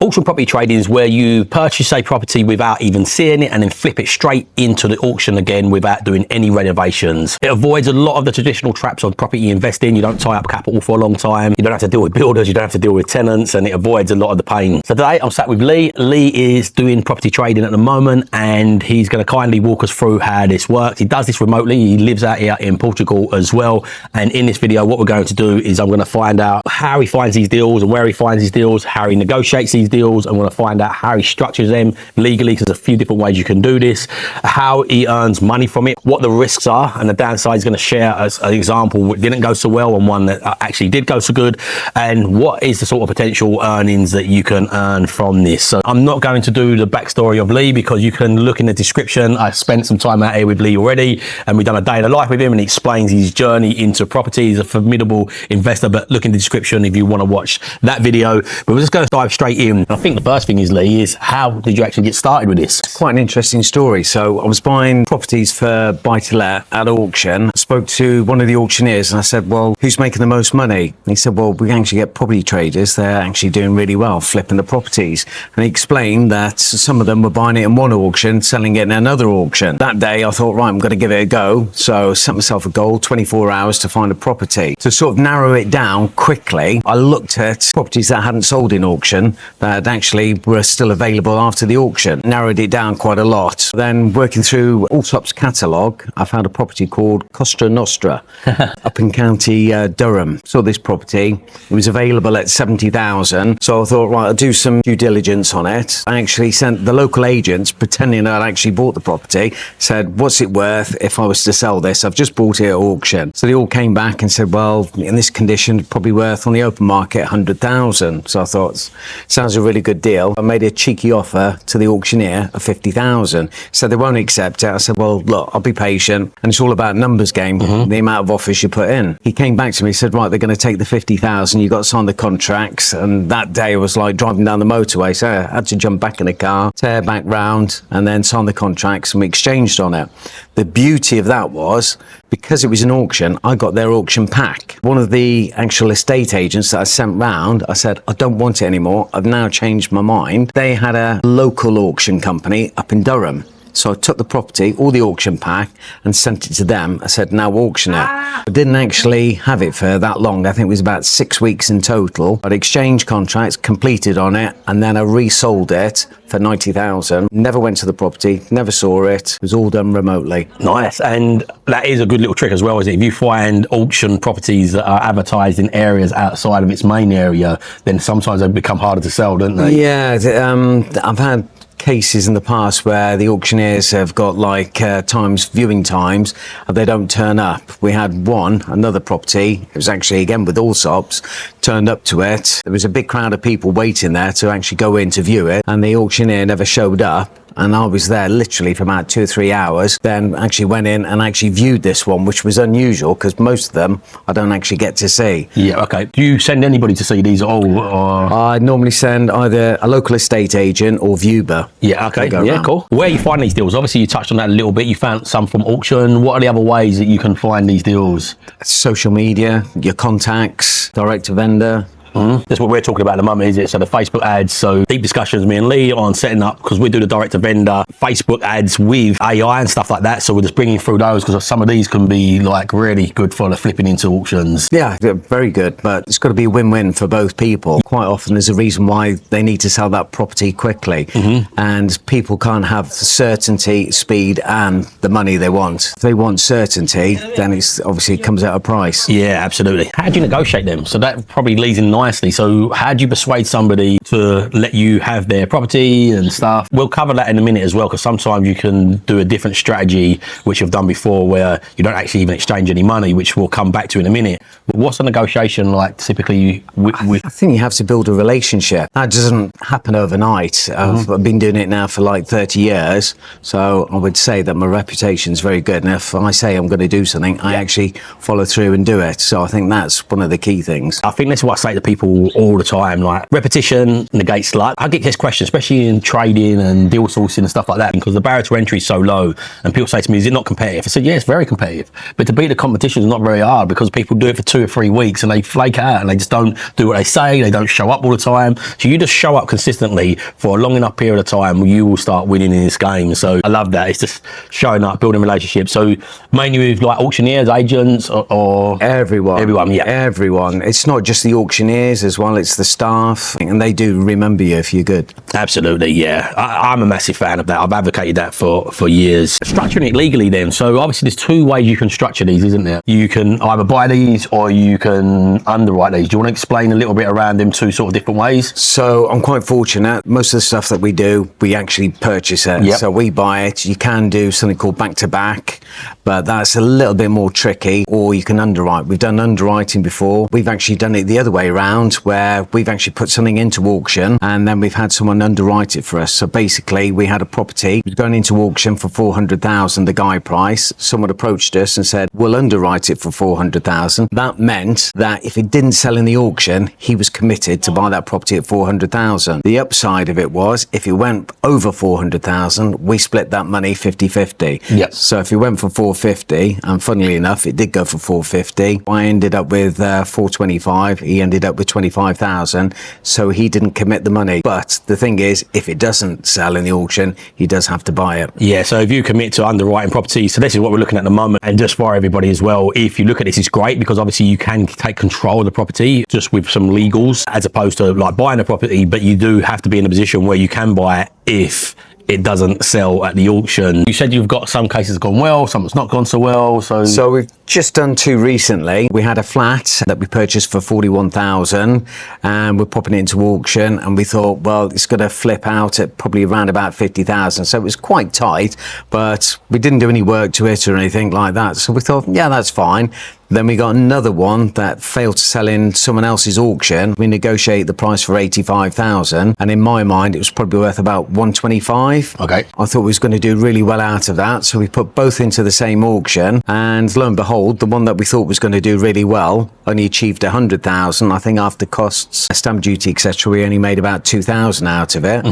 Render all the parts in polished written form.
Auction property trading is where you purchase a property without even seeing it and then flip it straight into the auction again without doing any renovations. It avoids a lot of the traditional traps of property investing. You don't tie up capital for a long time. You don't have to deal with builders. You don't have to deal with tenants, and it avoids a lot of the pain. So today I'm sat with Lee. Lee is doing property trading at the moment, and he's going to kindly walk us through how this works. He does this remotely. He lives out here in Portugal as well. And in this video, what we're going to do is I'm going to find out how he finds these deals and where he finds these deals, how he negotiates these deals. I'm going to find out how he structures them legally, because there's a few different ways you can do this, how he earns money from it, what the risks are, and the downside. He's going to share as an example what didn't go so well and one that actually did go so good, and what is the sort of potential earnings that you can earn from this. So I'm not going to do the backstory of Lee, because you can look in the description. I spent some time out here with Lee already, and we've done a day in the life with him, and he explains his journey into property. He's a formidable investor, but look in the description if you want to watch that video. But we're just going to dive straight in. I think the first thing is, Lee, is how did you actually get started with this? Quite an interesting story. So I was buying properties for buy-to-let at auction. I spoke to one of the auctioneers and I said, well, who's making the most money? And he said, well, we actually get property traders. They're actually doing really well flipping the properties. And he explained that some of them were buying it in one auction, selling it in another auction. That day I thought, right, I'm going to give it a go. So I set myself a goal, 24 hours to find a property. To sort of narrow it down quickly, I looked at properties that hadn't sold in auction that actually were still available after the auction. Narrowed it down quite a lot. Then working through Alltop's catalogue, I found a property called Costa Nostra up in County Durham. Saw this property. It was available at 70,000. So I thought, right, I'll do some due diligence on it. I actually sent the local agents, pretending I'd actually bought the property, said, what's it worth if I was to sell this? I've just bought it at auction. So they all came back and said, well, in this condition, probably worth on the open market 100,000. So I thought, sounds a really good deal. I made a cheeky offer to the auctioneer of 50,000. So they won't accept it. I said, well, look, I'll be patient. And it's all about numbers game, the amount of offers you put in. He came back to me, said, right, they're going to take the 50,000. You got to sign the contracts. And that day was like driving down the motorway. So I had to jump back in the car, tear back round, and then sign the contracts, and we exchanged on it. The beauty of that was, because it was an auction, I got their auction pack. One of the actual estate agents that I sent round, I said, I don't want it anymore. I've now changed my mind. They had a local auction company up in Durham. So I took the property, all the auction pack, and sent it to them. I said, now auction it. I didn't actually have it for that long. I think it was about 6 weeks in total. I'd exchanged contracts, completed on it, and then I resold it for 90,000. Never went to the property, never saw it. It was all done remotely. Nice. And that is a good little trick as well, is it? If you find auction properties that are advertised in areas outside of its main area, then sometimes they become harder to sell, don't they? Yeah, I've had cases in the past where the auctioneers have got like viewing times, and they don't turn up. We had another property, it was actually again with Alltop's, turned up to it. There was a big crowd of people waiting there to actually go in to view it, and the auctioneer never showed up. And I was there literally for about 2 or 3 hours, then actually went in and actually viewed this one, which was unusual because most of them I don't actually get to see. Yeah, okay. Do you send anybody to see these at all? Or? I normally send either a local estate agent or viewer. Yeah, okay. Yeah, cool. Where you find these deals? Obviously, you touched on that a little bit. You found some from auction. What are the other ways that you can find these deals? Social media, your contacts, direct to vendor. That's what we're talking about at the moment, is it? So the Facebook ads. So deep discussions, me and Lee, on setting up, because we do the direct to vendor Facebook ads with AI and stuff like that. So we're just bringing through those, because some of these can be like really good for the flipping into auctions. Yeah, very good. But it's got to be a win-win for both people. Quite often there's a reason why they need to sell that property quickly. And people can't have certainty, speed, and the money they want. If they want certainty, then it's obviously it comes at a price. Yeah, absolutely. How do you negotiate them? So that probably leads in nicely. So how do you persuade somebody to let you have their property and stuff? We'll cover that in a minute as well, because sometimes you can do a different strategy, which you've done before, where you don't actually even exchange any money, which we'll come back to in a minute. But what's a negotiation like typically with... I think you have to build a relationship. That doesn't happen overnight. I've been doing it now for like 30 years. So I would say that my reputation is very good. And if I say I'm going to do something, I actually follow through and do it. So I think that's one of the key things. I think that's what I say to people people all the time, like repetition negates luck. I get this question, especially in trading and deal sourcing and stuff like that, because the barrier to entry is so low. And people say to me, is it not competitive? I said, yeah, it's very competitive. But to beat the competition is not very hard, because people do it for 2 or 3 weeks and they flake out and they just don't do what they say. They don't show up all the time. So you just show up consistently for a long enough period of time, you will start winning in this game. So I love that. It's just showing up, building relationships. So mainly with like auctioneers, agents, or everyone, yeah. Everyone. It's not just the auctioneers as well, it's the staff, and they do remember you if you're good. Absolutely, yeah. I'm a massive fan of that. I've advocated that for years. Structuring it legally then. So obviously there's 2 ways you can structure these, isn't there? You can either buy these or you can underwrite these. Do you want to explain a little bit around them 2 sort of different ways? So I'm quite fortunate. Most of the stuff that we do, we actually purchase it. Yep. So we buy it. You can do something called back-to-back, but that's a little bit more tricky, or you can underwrite. We've done underwriting before. We've actually done it the other way around, where we've actually put something into auction and then we've had someone underwrite it for us. So basically we had a property going into auction for 400,000, the guide price. Someone approached us and said, we'll underwrite it for 400,000. That meant that if it didn't sell in the auction, he was committed to buy that property at 400,000. The upside of it was, if it went over 400,000, we split that money 50-50. Yep. So if it went for 450, and funnily enough, it did go for 450, I ended up with 425. He ended up with 25,000. So he didn't commit the money. But the thing is, if it doesn't sell in the auction, he does have to buy it. Yeah, so if you commit to underwriting property, so this is what we're looking at the moment, and just for everybody as well, if you look at this, it's great because obviously you can take control of the property just with some legals, as opposed to like buying a property, but you do have to be in a position where you can buy it if it doesn't sell at the auction. You said you've got some cases gone well, some that's not gone so well. So we've just done 2 recently. We had a flat that we purchased for 41,000 and we're popping it into auction, and we thought, well, it's going to flip out at probably around about 50,000. So it was quite tight, but we didn't do any work to it or anything like that. So we thought, yeah, that's fine. Then we got another one that failed to sell in someone else's auction. We negotiated the price for 85,000, and in my mind, it was probably worth about 125. Okay. I thought we was going to do really well out of that, so we put both into the same auction, and lo and behold, the one that we thought was going to do really well only achieved 100,000. I think after costs, stamp duty, etc., we only made about 2,000 out of it.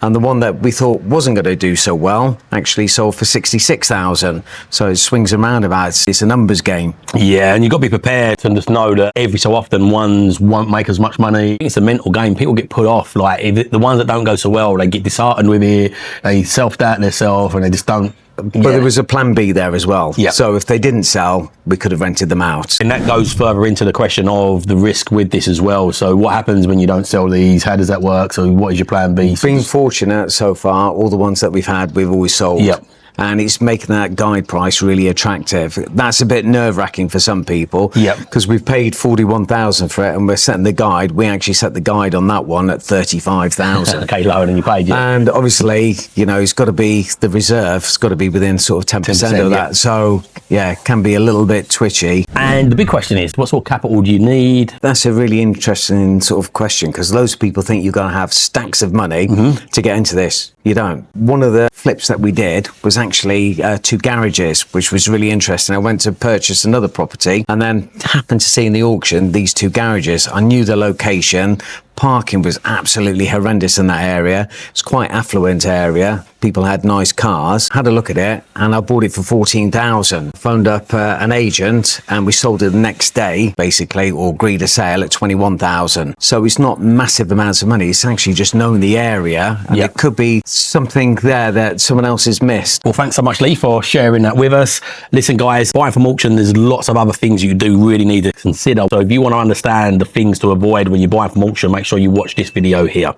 And the one that we thought wasn't going to do so well actually sold for 66,000. So it swings and roundabouts. It's a numbers game. yeah, and you've got to be prepared to just know that every so often ones won't make as much money. It's a mental game. People get put off. Like if the ones that don't go so well, they get disheartened with it. They self-doubt themselves and they just don't. But there was a plan B there as well. Yeah. So if they didn't sell, we could have rented them out. And that goes further into the question of the risk with this as well. So what happens when you don't sell these? How does that work? So what is your plan B? Being fortunate so far, all the ones that we've had, we've always sold. Yep. And it's making that guide price really attractive. That's a bit nerve-wracking for some people. Yep. Because we've paid 41,000 for it, and we're setting the guide. We actually set the guide on that one at 35,000. Okay, lower than you paid, yeah. And obviously, you know, it's got to be the reserve. It's got to be within sort of 10% of that. Yeah. So yeah, it can be a little bit twitchy. And the big question is, what sort of capital do you need? That's a really interesting sort of question, because loads of people think you're going to have stacks of money to get into this. You don't. One of the flips that we did was actually 2 garages, which was really interesting. I went to purchase another property and then happened to see in the auction these 2 garages. I knew the location. Parking was absolutely horrendous in that area. It's quite affluent area. People had nice cars. Had a look at it, and I bought it for 14,000. Phoned up an agent, and we sold it the next day, basically, or agreed a sale at 21,000. So it's not massive amounts of money. It's actually just knowing the area, and it could be something there that someone else has missed. Well, thanks so much, Lee, for sharing that with us. Listen, guys, buying from auction, there's lots of other things you do really need to consider. So if you want to understand the things to avoid when you're buying from auction, make sure you watch this video here.